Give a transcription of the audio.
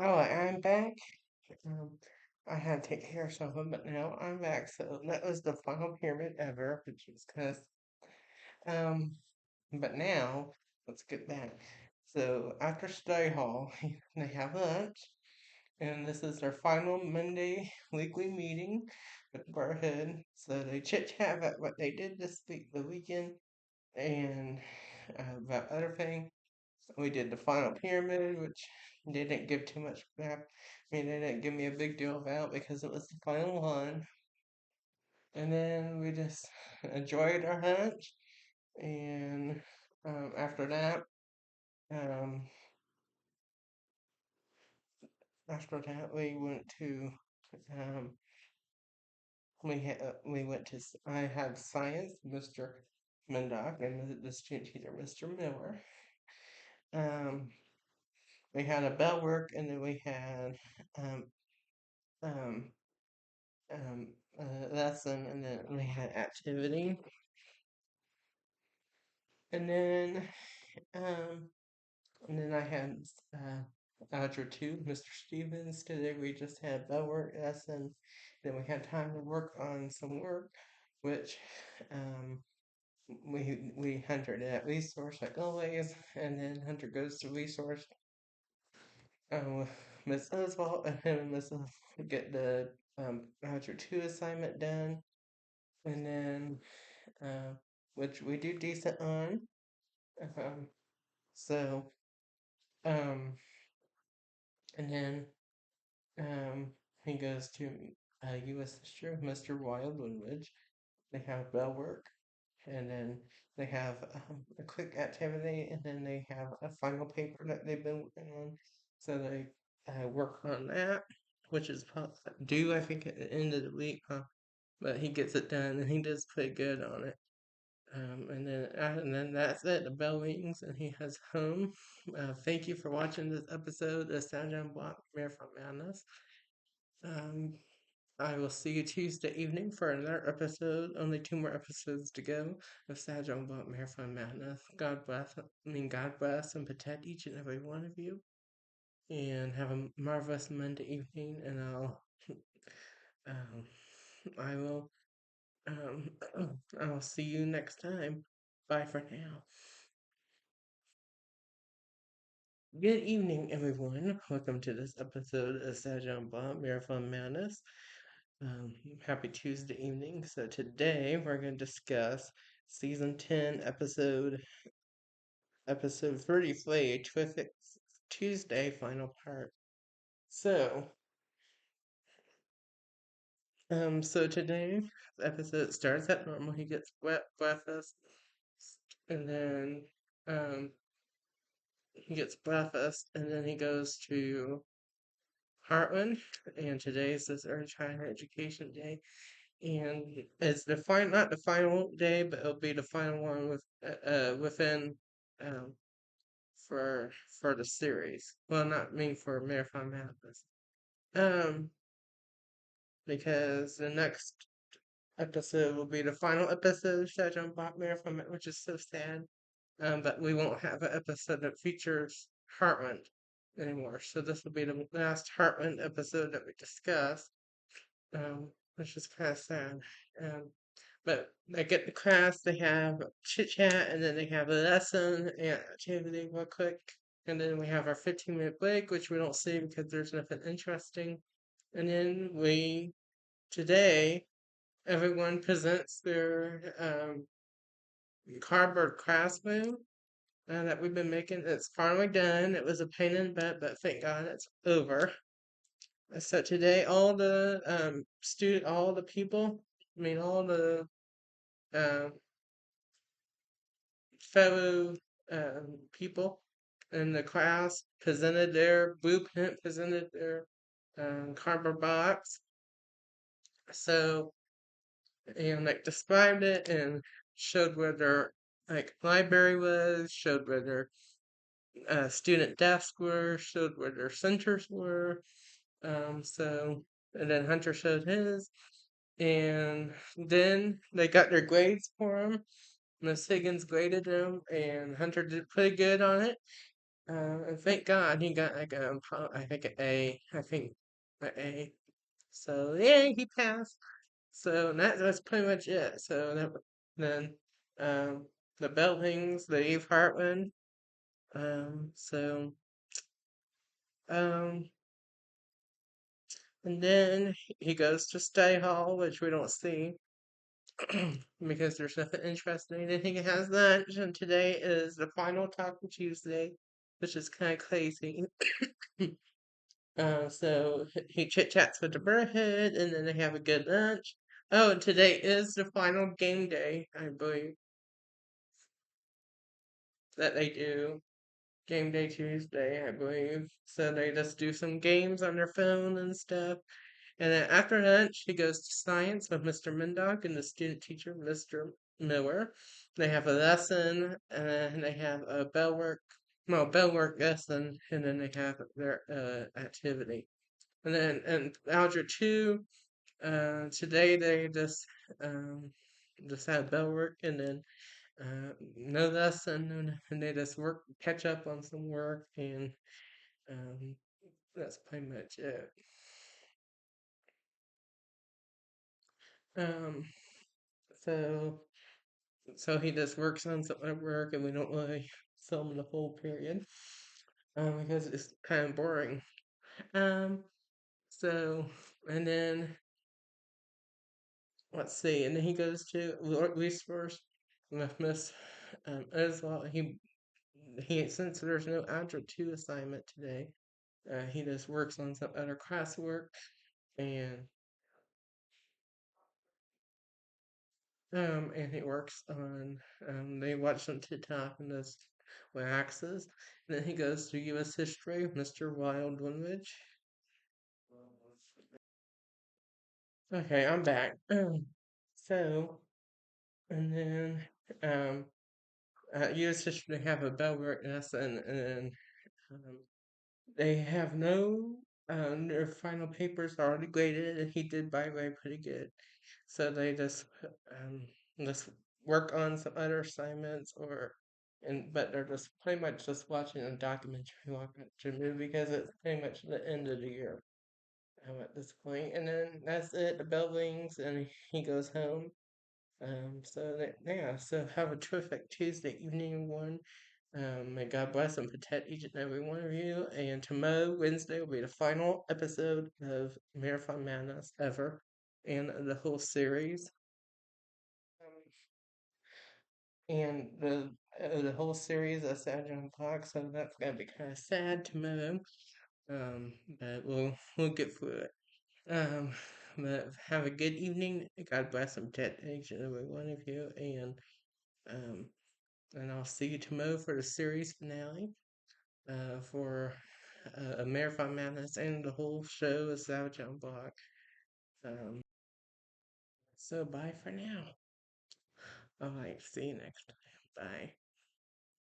Oh, I'm back. Um, I had to take care of something, but now I'm back. So that was the final pyramid ever, which was because, um, but now let's get back. So after study hall, they have lunch, and this is their final Monday weekly meeting with Barhead. So they chit chat about what they did this week, the weekend, and about other things. We did the final pyramid, which they didn't give too much crap. I mean, they didn't give me a big deal about because it was the final one. And then we just enjoyed our lunch. And after that, um, we went to um, we went to I had science, Mr. Mendock, and the student teacher, Mr. Miller. Um, we had a bell work, and then we had um, um, um, lesson, and then we had activity, and then um, I had Algebra 2, Mr. Stevens. Today we just had that work lesson. Then we had time to work on some work, which um, we Hunter did at resource like always, and then Hunter goes to resource with Miss Oswald, and him and Miss Oswald get the Algebra 2 assignment done, and then uh, which we do decent on. Um, so, um, and then um, he goes to U.S. history with Mr. Wildwood, which they have bell work, and then they have a quick activity, and then they have a final paper that they've been working on. So they work on that, which is due, I think, at the end of the week, huh? But he gets it done, and he does pretty good on it. And then that's it. The bell rings and he has home. Thank you for watching this episode of Sound Block Marathon Madness. Um, I will see you Tuesday evening for another episode. Only two more episodes to go of Sound Block Marathon Madness. God bless and protect each and every one of you. And have a marvelous Monday evening. And um, I will, um, I will see you next time. Bye for now. Good evening, everyone. Welcome to this episode of Sajan Bob Marathon Madness. Happy Tuesday evening. So today we're going to discuss season 10, episode 33, Terrific Tuesday final part. So, so today the episode starts at normal. He gets breakfast, and then um he gets breakfast, and then he goes to Heartland, and today is his Early Childhood Education Day, and it's not the final day, but it'll be the final one within um for the series. Well, not me for Marathon Madness, um because the next episode will be the final episode of Shadow's Bot Marathon, which is so sad. But we won't have an episode that features Heartland anymore. So this will be the last Heartland episode that we discuss, which is kind of sad. Um, but they get to class, they have chit chat, and then they have a lesson and activity real quick. And then we have our 15-minute break, which we don't see because there's nothing interesting. And then today, everyone presents their cardboard classroom that we've been making. It's finally done. It was a pain in the butt, but thank God it's over. So today, all the people, I mean, all the um, fellow people in the class presented their blueprint, presented their cardboard box. So, like described it and showed where their like library was, showed where their student desks were, showed where their centers were. And then Hunter showed his, and then they got their grades for him. Miss Higgins graded them, and Hunter did pretty good on it. And thank God he got like I think an A. I think an A. So yeah, he passed. So that's pretty much it. So then um the Bellings, the Eve Hartman. So um and then he goes to Study Hall, which we don't see because there's nothing interesting. And he has lunch, and today is the final Taco Tuesday, which is kind of crazy. So he chit chats with the Burrhead, and then they have a good lunch. Oh, and today is the final game day, I believe, that they do. Game day Tuesday, I believe. So they just do some games on their phone and stuff. And then after lunch, he goes to science with Mr. Mindock and the student teacher, Mr. Miller. They have a lesson, and they have a bell work lesson, and then they have their activity. And then in Algebra 2, today they just have bell work, and then no lesson, and they just catch up on some work, and um, that's pretty much it. Um, so so he just works on some work, and we don't really film the whole period, because it's kind of boring. Um, so and then let's see, and then he goes to Luis first with Miss Oswald. He since there's no Algebra 2 assignment today, he just works on some other classwork, and and he works on they watch some TikTok and just relaxes. And then he goes to U.S. history, Mr. Wild Winwich. Okay, I'm back. So and then um U.S. history they have a bell work lesson, and then um, they have no their final papers are already graded, and he did by the way pretty good. So they um just work on some other assignments, but they're just pretty much just watching a documentary movie because it's pretty much the end of the year at this point. And then that's it, the bell rings and he goes home. So have a terrific Tuesday evening, everyone. May God bless and protect each and every one of you. And tomorrow, Wednesday, will be the final episode of Marathon Madness ever and the whole series. Um, and the whole series of Saturday Clock, so that's gonna be kind of sad tomorrow. But we'll get through it. Um, but have a good evening. God bless and protect each and every one of you, um, and I'll see you tomorrow for the series finale. For a Marathon Madness and the whole show is Savage on Block. Um, so bye for now. Alright, see you next time. Bye.